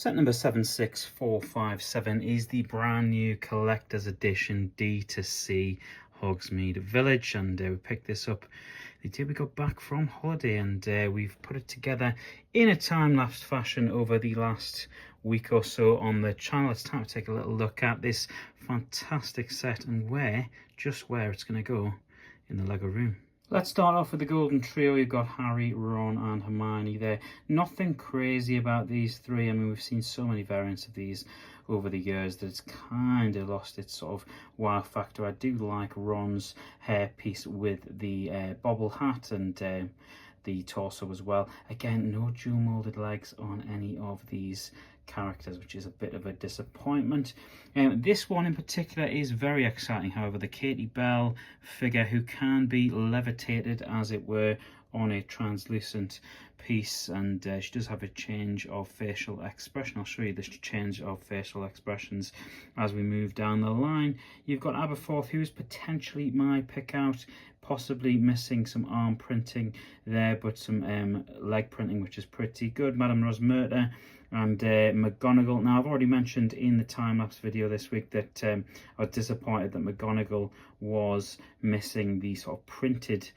Set number 76457 is the brand new collector's edition D2C Hogsmeade Village, and we picked this up the day we got back from holiday, and we've put it together in a time-lapse fashion over the last week or so on the channel. It's time to take a little look at this fantastic set and where it's going to go in the Lego room. Let's start off with the golden trio. You've got Harry, Ron and Hermione there. Nothing crazy about these three. I mean, we've seen so many variants of these over the years that it's kind of lost its sort of wow factor. I do like Ron's hairpiece with the bobble hat and the torso as well. Again, no dual molded legs on any of these characters, which is a bit of a disappointment. This one in particular is very exciting, however, the Katie Bell figure, who can be levitated as it were on a translucent piece, and she does have a change of facial expression. I'll show you this change of facial expressions as we move down the line. You've got Aberforth, who's potentially my pick out, possibly missing some arm printing there, but some leg printing, which is pretty good. Madame Rosmerta and McGonagall. Now, I've already mentioned in the time-lapse video this week that I was disappointed that McGonagall was missing the sort of printed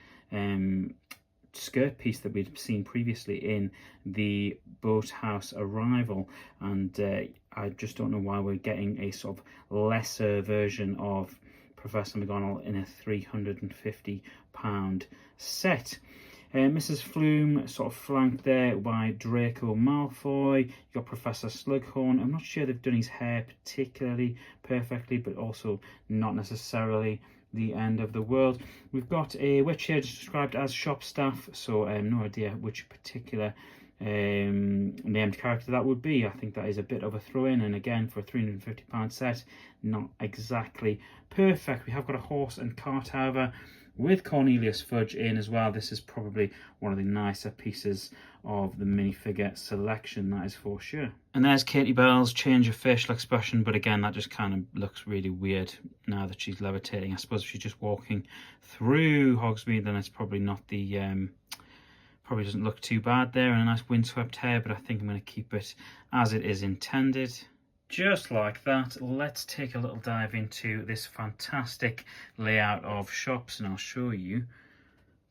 skirt piece that we'd seen previously in the Boathouse Arrival, and I just don't know why we're getting a sort of lesser version of Professor McGonagall in a £350 set. Mrs. Flume sort of flanked there by Draco Malfoy. You've got Professor Slughorn. I'm not sure they've done his hair particularly perfectly, but also not necessarily the end of the world. We've got a witch here described as shop staff, so no idea which particular named character that would be. I think that is a bit of a throw-in, and again, for a £350 set, not exactly perfect. We have got a horse and cart, however, with Cornelius Fudge in as well. This is probably one of the nicer pieces of the minifigure selection, that is for sure. And there's Katie Bell's change of facial expression, but again, that just kind of looks really weird now that she's levitating. I suppose if she's just walking through Hogsmeade, then it's probably not the probably doesn't look too bad there, and a nice windswept hair, but I think I'm going to keep it as it is intended. Just like that, let's take a little dive into this fantastic layout of shops, and I'll show you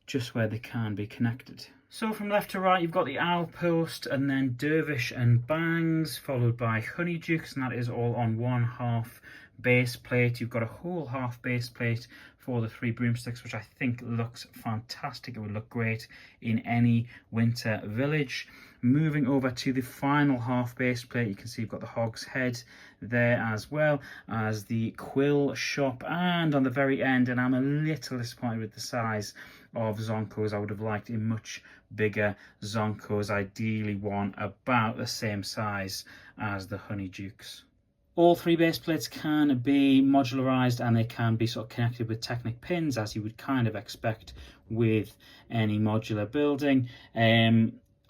just where they can be connected. So from left to right, you've got the Owl Post, and then Dervish and Bangs, followed by Honeydukes, and that is all on one half base plate. You've got a whole half base plate for the three broomsticks, which I think looks fantastic. It would look great in any winter village. Moving over to the final half base plate, you can see you've got the Hog's Head there, as well as the Quill Shop, and on the very end, and I'm a little disappointed with the size of Zonko's. I would have liked a much bigger Zonko's, ideally one about the same size as the Honeydukes. All three base plates can be modularized, and they can be sort of connected with Technic pins, as you would kind of expect with any modular building.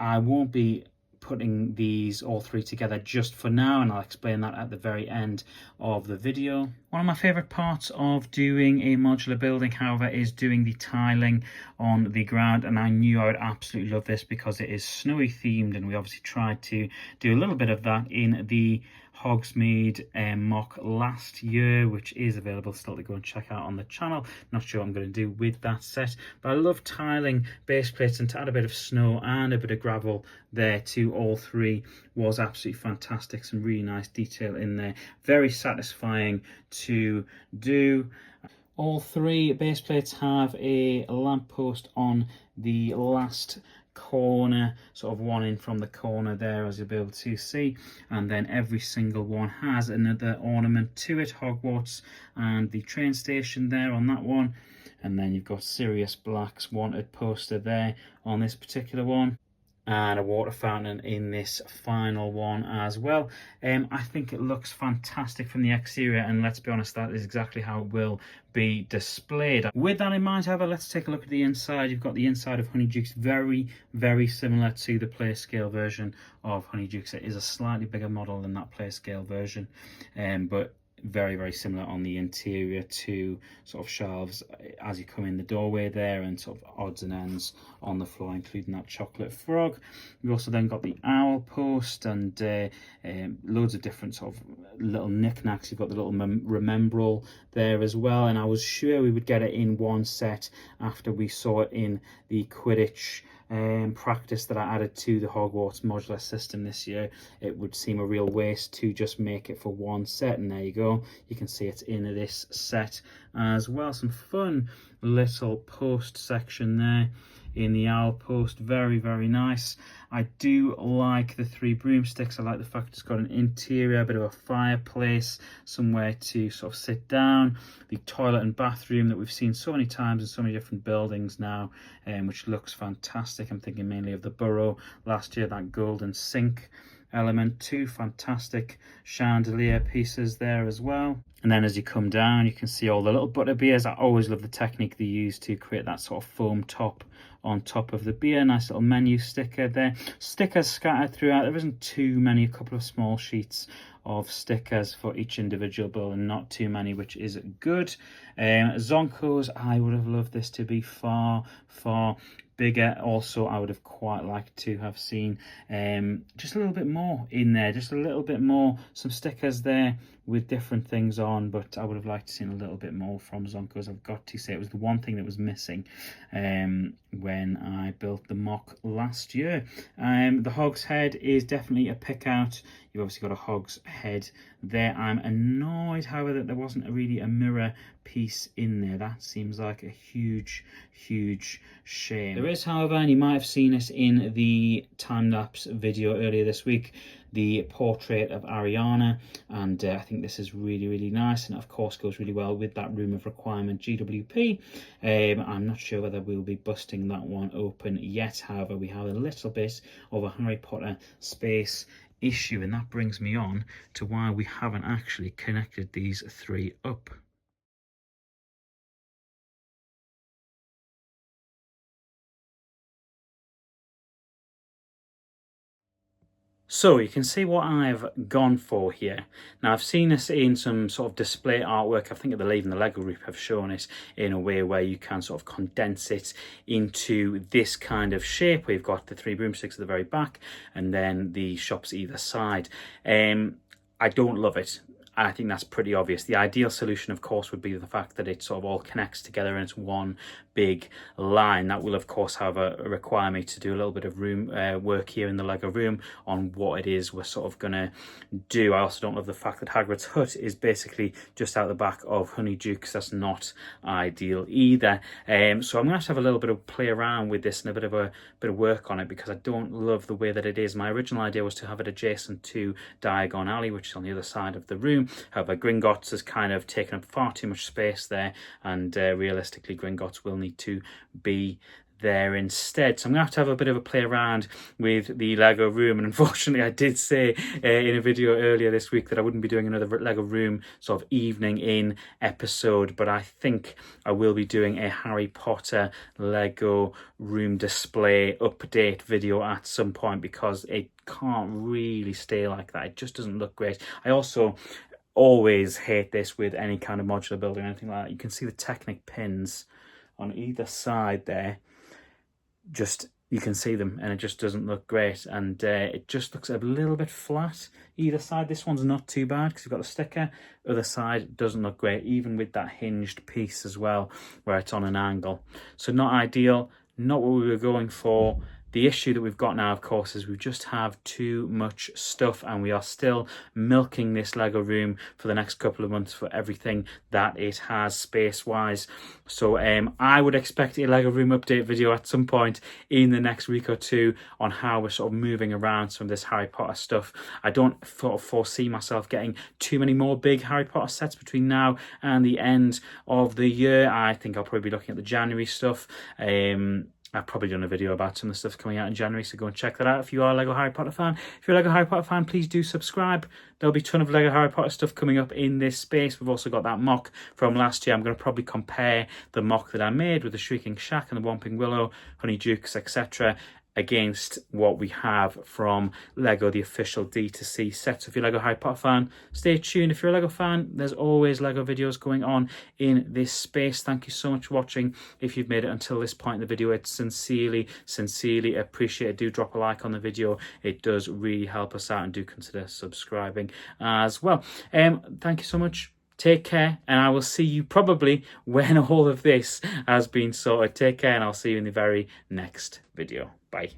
I won't be putting these all three together just for now, and I'll explain that at the very end of the video. One of my favorite parts of doing a modular building, however, is doing the tiling on the ground, and I knew I would absolutely love this because it is snowy themed, and we obviously tried to do a little bit of that in the Hogsmeade mock last year, which is available still to go and check out on the channel. Not sure what I'm going to do with that set, but I love tiling base plates, and to add a bit of snow and a bit of gravel there to all three was absolutely fantastic. Some really nice detail in there, very satisfying to do. All three base plates have a lamppost on the last corner, sort of one in from the corner there, as you'll be able to see, and then every single one has another ornament to it. Hogwarts and the train station there on that one, and then you've got Sirius Black's wanted poster there on this particular one, and a water fountain in this final one as well. I think it looks fantastic from the exterior, and let's be honest, that is exactly how it will be displayed. With that in mind, however, let's take a look at the inside. You've got the inside of Honeydukes, very similar to the play scale version of Honeydukes. It is a slightly bigger model than that play scale version, but very, very similar on the interior to sort of shelves as you come in the doorway there, and sort of odds and ends on the floor, including that chocolate frog. We've also then got the owl post and loads of different sort of little knickknacks. You've got the little remembrall there as well, and I was sure we would get it in one set after we saw it in the Quidditch practice that I added to the Hogwarts modular system this year. It would seem a real waste to just make it for one set, and there you go, you can see it's in this set as well. Some fun little post section there in the owl post, very, very nice. I do like the 3 broomsticks. I like the fact it's got an interior, a bit of a fireplace, somewhere to sort of sit down, the toilet and bathroom that we've seen so many times in so many different buildings now, which looks fantastic. I'm thinking mainly of the Burrow last year, that golden sink element. 2 fantastic chandelier pieces there as well. And then as you come down, you can see all the little butter beers. I always love the technique they use to create that sort of foam top on top of the beer. Nice little menu sticker there. Stickers scattered throughout. There isn't too many, a couple of small sheets of stickers for each individual building, not too many, which is good. Zonkos, I would have loved this to be far, far bigger. Also, I would have quite liked to have seen just a little bit more in there, just a little bit more, some stickers there with different things on, but I would have liked to see a little bit more from Zonkos. I've got to say, it was the one thing that was missing when I built the mock last year. The Hog's head is definitely a pick out. You've obviously got a Hog's head there. I'm annoyed, however, that there wasn't really a mirror piece in there. That seems like a huge, huge shame. There is, however, and you might have seen it in the time-lapse video earlier this week, the portrait of Ariana, and I think this is really, really nice, and of course goes really well with that room of requirement GWP. I'm not sure whether we'll be busting that one open yet. However, we have a little bit of a Harry Potter space issue, and that brings me on to why we haven't actually connected these 3 up. So you can see what I've gone for here. Now, I've seen this in some sort of display artwork. I think the Leave and the Lego group have shown it in a way where you can sort of condense it into this kind of shape, where you've got the 3 broomsticks at the very back and then the shops either side. I don't love it. I think that's pretty obvious. The ideal solution, of course, would be the fact that it sort of all connects together and it's one big line. That will, of course, require me to do a little bit of room work here in the Lego room on what it is we're sort of going to do. I also don't love the fact that Hagrid's hut is basically just out the back of Honeydew, because that's not ideal either. So I'm going to have a little bit of play around with this and a bit of work on it, because I don't love the way that it is. My original idea was to have it adjacent to Diagon Alley, which is on the other side of the room. However, Gringotts has kind of taken up far too much space there, and realistically Gringotts will need to be there instead. So I'm going to have a bit of a play around with the Lego room, and unfortunately I did say in a video earlier this week that I wouldn't be doing another Lego room sort of evening in episode, but I think I will be doing a Harry Potter Lego room display update video at some point, because it can't really stay like that. It just doesn't look great. I also always hate this with any kind of modular building or anything like that. You can see the Technic pins on either side there. Just, you can see them, and it just doesn't look great, and it just looks a little bit flat either side. This one's not too bad because you've got the sticker. Other side doesn't look great, even with that hinged piece as well, where it's on an angle. So not ideal, not what we were going for. The issue that we've got now, of course, is we just have too much stuff, and we are still milking this Lego room for the next couple of months for everything that it has space-wise. So I would expect a Lego room update video at some point in the next week or two on how we're sort of moving around some of this Harry Potter stuff. I don't sort of foresee myself getting too many more big Harry Potter sets between now and the end of the year. I think I'll probably be looking at the January stuff. I've probably done a video about some of the stuff coming out in January, so go and check that out if you are a Lego Harry Potter fan. If you're a Lego Harry Potter fan, please do subscribe. There'll be a ton of Lego Harry Potter stuff coming up in this space. We've also got that mock from last year. I'm going to probably compare the mock that I made with the Shrieking Shack and the Whomping Willow, Honeydukes, etc., against what we have from Lego, the official D2C set. So if you're a Lego Harry Potter fan, stay tuned. If you're a Lego fan, there's always Lego videos going on in this space. Thank you so much for watching. If you've made it until this point in the video, it's sincerely appreciated. Do drop a like on the video. It does really help us out, and do consider subscribing as well. Thank you so much. Take care, and I will see you probably when all of this has been sorted. Take care, and I'll see you in the very next video. Bye.